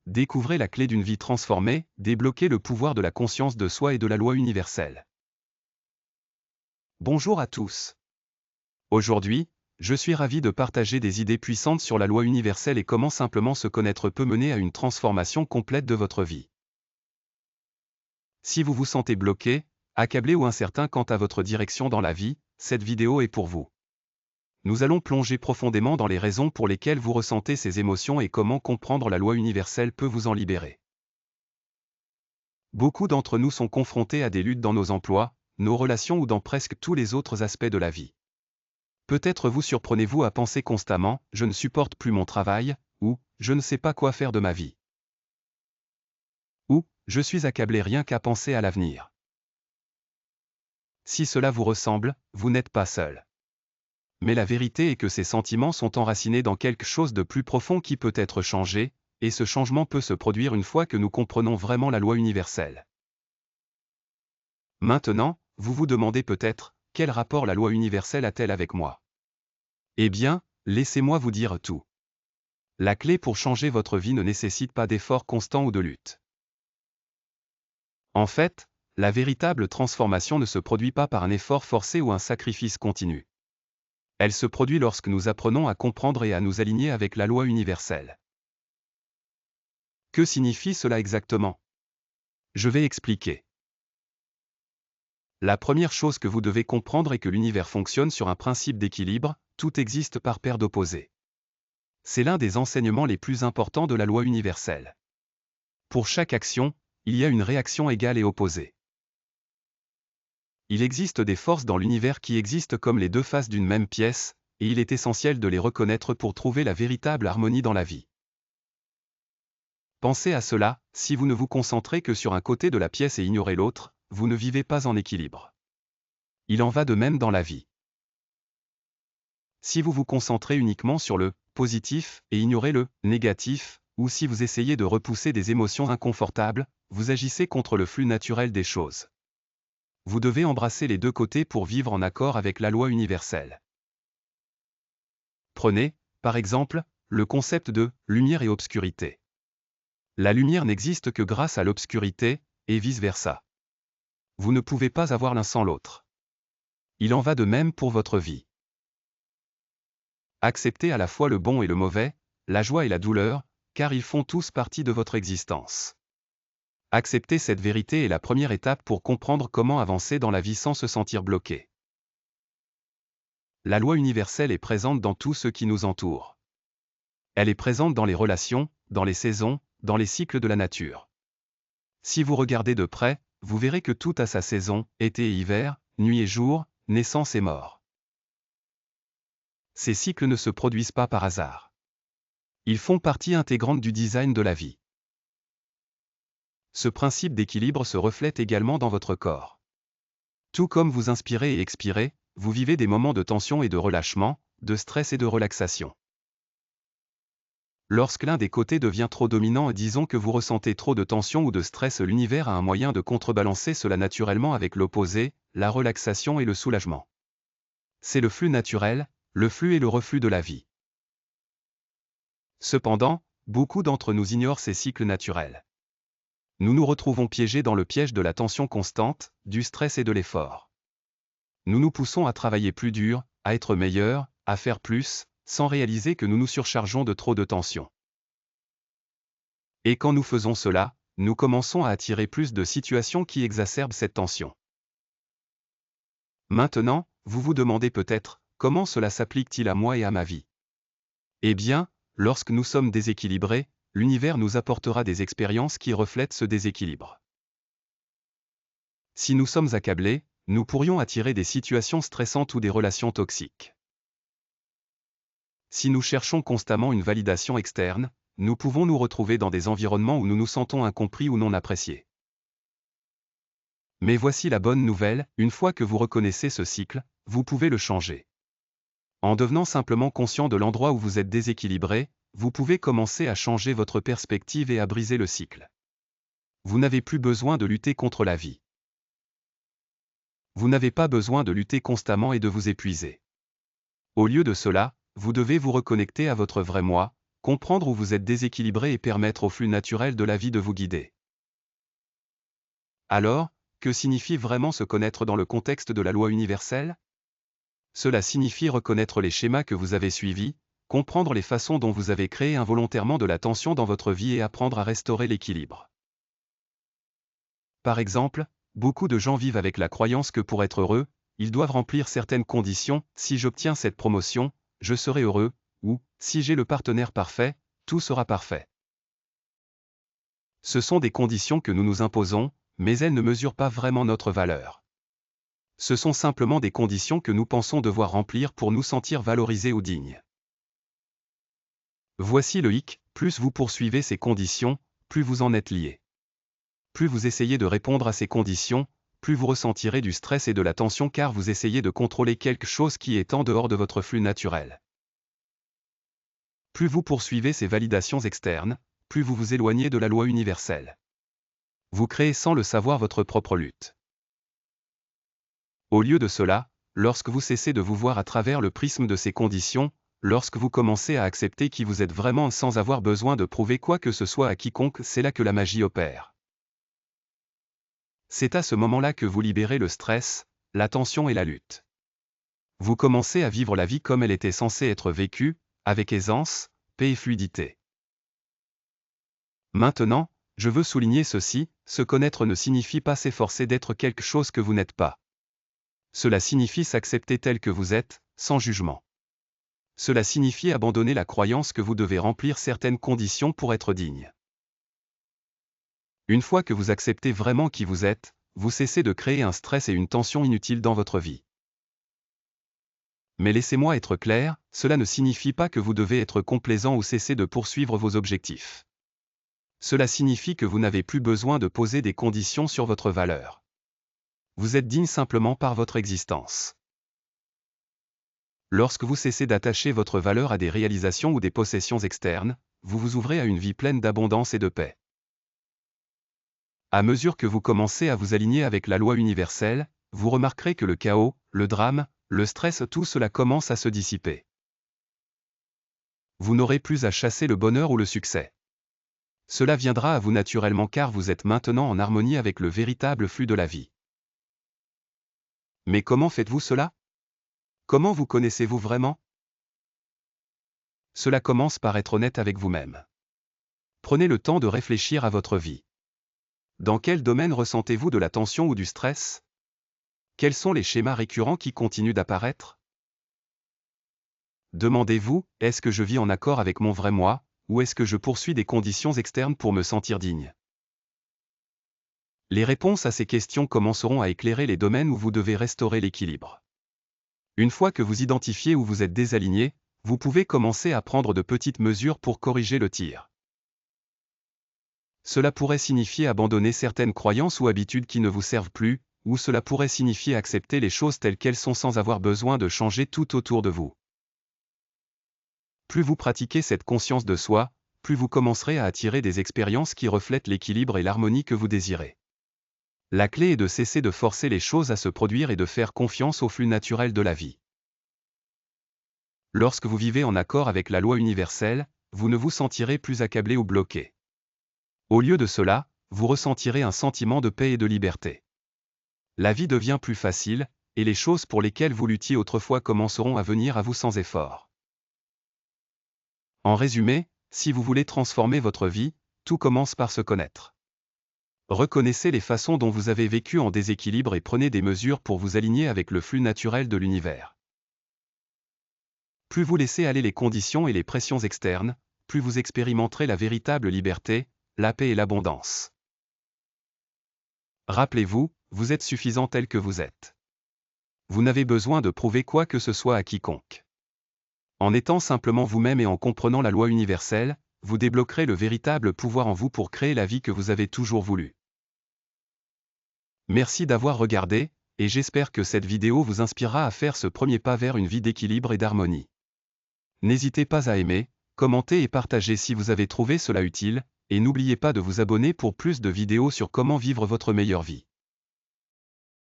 découvrez la clé d'une vie transformée, débloquez le pouvoir de la conscience de soi et de la loi universelle. Bonjour à tous. Aujourd'hui, je suis ravi de partager des idées puissantes sur la loi universelle et comment simplement se connaître peut mener à une transformation complète de votre vie. Si vous vous sentez bloqué, accablé ou incertain quant à votre direction dans la vie, cette vidéo est pour vous. Nous allons plonger profondément dans les raisons pour lesquelles vous ressentez ces émotions et comment comprendre la loi universelle peut vous en libérer. Beaucoup d'entre nous sont confrontés à des luttes dans nos emplois, nos relations ou dans presque tous les autres aspects de la vie. Peut-être vous surprenez-vous à penser constamment « je ne supporte plus mon travail » ou « je ne sais pas quoi faire de ma vie » ou « je suis accablé rien qu'à penser à l'avenir ». Si cela vous ressemble, vous n'êtes pas seul. Mais la vérité est que ces sentiments sont enracinés dans quelque chose de plus profond qui peut être changé, et ce changement peut se produire une fois que nous comprenons vraiment la loi universelle. Maintenant, vous vous demandez peut-être, quel rapport la loi universelle a-t-elle avec moi? Eh bien, laissez-moi vous dire tout. La clé pour changer votre vie ne nécessite pas d'efforts constants ou de lutte. En fait, la véritable transformation ne se produit pas par un effort forcé ou un sacrifice continu. Elle se produit lorsque nous apprenons à comprendre et à nous aligner avec la loi universelle. Que signifie cela exactement? Je vais expliquer. La première chose que vous devez comprendre est que l'univers fonctionne sur un principe d'équilibre, tout existe par paire d'opposés. C'est l'un des enseignements les plus importants de la loi universelle. Pour chaque action, il y a une réaction égale et opposée. Il existe des forces dans l'univers qui existent comme les deux faces d'une même pièce, et il est essentiel de les reconnaître pour trouver la véritable harmonie dans la vie. Pensez à cela, si vous ne vous concentrez que sur un côté de la pièce et ignorez l'autre, vous ne vivez pas en équilibre. Il en va de même dans la vie. Si vous vous concentrez uniquement sur le positif et ignorez le négatif, ou si vous essayez de repousser des émotions inconfortables, vous agissez contre le flux naturel des choses. Vous devez embrasser les deux côtés pour vivre en accord avec la loi universelle. Prenez, par exemple, le concept de lumière et obscurité. La lumière n'existe que grâce à l'obscurité, et vice-versa. Vous ne pouvez pas avoir l'un sans l'autre. Il en va de même pour votre vie. Acceptez à la fois le bon et le mauvais, la joie et la douleur, car ils font tous partie de votre existence. Accepter cette vérité est la première étape pour comprendre comment avancer dans la vie sans se sentir bloqué. La loi universelle est présente dans tout ce qui nous entoure. Elle est présente dans les relations, dans les saisons, dans les cycles de la nature. Si vous regardez de près, vous verrez que tout a sa saison, été et hiver, nuit et jour, naissance et mort. Ces cycles ne se produisent pas par hasard. Ils font partie intégrante du design de la vie. Ce principe d'équilibre se reflète également dans votre corps. Tout comme vous inspirez et expirez, vous vivez des moments de tension et de relâchement, de stress et de relaxation. Lorsque l'un des côtés devient trop dominant et disons que vous ressentez trop de tension ou de stress, l'univers a un moyen de contrebalancer cela naturellement avec l'opposé, la relaxation et le soulagement. C'est le flux naturel, le flux et le reflux de la vie. Cependant, beaucoup d'entre nous ignorent ces cycles naturels. Nous nous retrouvons piégés dans le piège de la tension constante, du stress et de l'effort. Nous nous poussons à travailler plus dur, à être meilleurs, à faire plus, sans réaliser que nous nous surchargeons de trop de tension. Et quand nous faisons cela, nous commençons à attirer plus de situations qui exacerbent cette tension. Maintenant, vous vous demandez peut-être, comment cela s'applique-t-il à moi et à ma vie? Eh bien, lorsque nous sommes déséquilibrés, l'univers nous apportera des expériences qui reflètent ce déséquilibre. Si nous sommes accablés, nous pourrions attirer des situations stressantes ou des relations toxiques. Si nous cherchons constamment une validation externe, nous pouvons nous retrouver dans des environnements où nous nous sentons incompris ou non appréciés. Mais voici la bonne nouvelle, une fois que vous reconnaissez ce cycle, vous pouvez le changer. En devenant simplement conscient de l'endroit où vous êtes déséquilibré, vous pouvez commencer à changer votre perspective et à briser le cycle. Vous n'avez plus besoin de lutter contre la vie. Vous n'avez pas besoin de lutter constamment et de vous épuiser. Au lieu de cela, vous devez vous reconnecter à votre vrai moi, comprendre où vous êtes déséquilibré et permettre au flux naturel de la vie de vous guider. Alors, que signifie vraiment se connaître dans le contexte de la loi universelle? Cela signifie reconnaître les schémas que vous avez suivis, comprendre les façons dont vous avez créé involontairement de la tension dans votre vie et apprendre à restaurer l'équilibre. Par exemple, beaucoup de gens vivent avec la croyance que pour être heureux, ils doivent remplir certaines conditions. Si j'obtiens cette promotion, je serai heureux, ou, si j'ai le partenaire parfait, tout sera parfait. Ce sont des conditions que nous nous imposons, mais elles ne mesurent pas vraiment notre valeur. Ce sont simplement des conditions que nous pensons devoir remplir pour nous sentir valorisés ou dignes. Voici le hic, plus vous poursuivez ces conditions, plus vous en êtes lié. Plus vous essayez de répondre à ces conditions, plus vous ressentirez du stress et de la tension car vous essayez de contrôler quelque chose qui est en dehors de votre flux naturel. Plus vous poursuivez ces validations externes, plus vous vous éloignez de la loi universelle. Vous créez sans le savoir votre propre lutte. Au lieu de cela, lorsque vous cessez de vous voir à travers le prisme de ces conditions, lorsque vous commencez à accepter qui vous êtes vraiment sans avoir besoin de prouver quoi que ce soit à quiconque, c'est là que la magie opère. C'est à ce moment-là que vous libérez le stress, la tension et la lutte. Vous commencez à vivre la vie comme elle était censée être vécue, avec aisance, paix et fluidité. Maintenant, je veux souligner ceci, se connaître ne signifie pas s'efforcer d'être quelque chose que vous n'êtes pas. Cela signifie s'accepter tel que vous êtes, sans jugement. Cela signifie abandonner la croyance que vous devez remplir certaines conditions pour être digne. Une fois que vous acceptez vraiment qui vous êtes, vous cessez de créer un stress et une tension inutiles dans votre vie. Mais laissez-moi être clair, cela ne signifie pas que vous devez être complaisant ou cesser de poursuivre vos objectifs. Cela signifie que vous n'avez plus besoin de poser des conditions sur votre valeur. Vous êtes digne simplement par votre existence. Lorsque vous cessez d'attacher votre valeur à des réalisations ou des possessions externes, vous vous ouvrez à une vie pleine d'abondance et de paix. À mesure que vous commencez à vous aligner avec la loi universelle, vous remarquerez que le chaos, le drame, le stress, tout cela commence à se dissiper. Vous n'aurez plus à chasser le bonheur ou le succès. Cela viendra à vous naturellement car vous êtes maintenant en harmonie avec le véritable flux de la vie. Mais comment faites-vous cela? Comment vous connaissez-vous vraiment? Cela commence par être honnête avec vous-même. Prenez le temps de réfléchir à votre vie. Dans quel domaine ressentez-vous de la tension ou du stress? Quels sont les schémas récurrents qui continuent d'apparaître? Demandez-vous, est-ce que je vis en accord avec mon vrai moi, ou est-ce que je poursuis des conditions externes pour me sentir digne? Les réponses à ces questions commenceront à éclairer les domaines où vous devez restaurer l'équilibre. Une fois que vous identifiez où vous êtes désaligné, vous pouvez commencer à prendre de petites mesures pour corriger le tir. Cela pourrait signifier abandonner certaines croyances ou habitudes qui ne vous servent plus, ou cela pourrait signifier accepter les choses telles qu'elles sont sans avoir besoin de changer tout autour de vous. Plus vous pratiquez cette conscience de soi, plus vous commencerez à attirer des expériences qui reflètent l'équilibre et l'harmonie que vous désirez. La clé est de cesser de forcer les choses à se produire et de faire confiance au flux naturel de la vie. Lorsque vous vivez en accord avec la loi universelle, vous ne vous sentirez plus accablé ou bloqué. Au lieu de cela, vous ressentirez un sentiment de paix et de liberté. La vie devient plus facile, et les choses pour lesquelles vous luttiez autrefois commenceront à venir à vous sans effort. En résumé, si vous voulez transformer votre vie, tout commence par se connaître. Reconnaissez les façons dont vous avez vécu en déséquilibre et prenez des mesures pour vous aligner avec le flux naturel de l'univers. Plus vous laissez aller les conditions et les pressions externes, plus vous expérimenterez la véritable liberté, la paix et l'abondance. Rappelez-vous, vous êtes suffisant tel que vous êtes. Vous n'avez besoin de prouver quoi que ce soit à quiconque. En étant simplement vous-même et en comprenant la loi universelle, vous débloquerez le véritable pouvoir en vous pour créer la vie que vous avez toujours voulu. Merci d'avoir regardé, et j'espère que cette vidéo vous inspirera à faire ce premier pas vers une vie d'équilibre et d'harmonie. N'hésitez pas à aimer, commenter et partager si vous avez trouvé cela utile, et n'oubliez pas de vous abonner pour plus de vidéos sur comment vivre votre meilleure vie.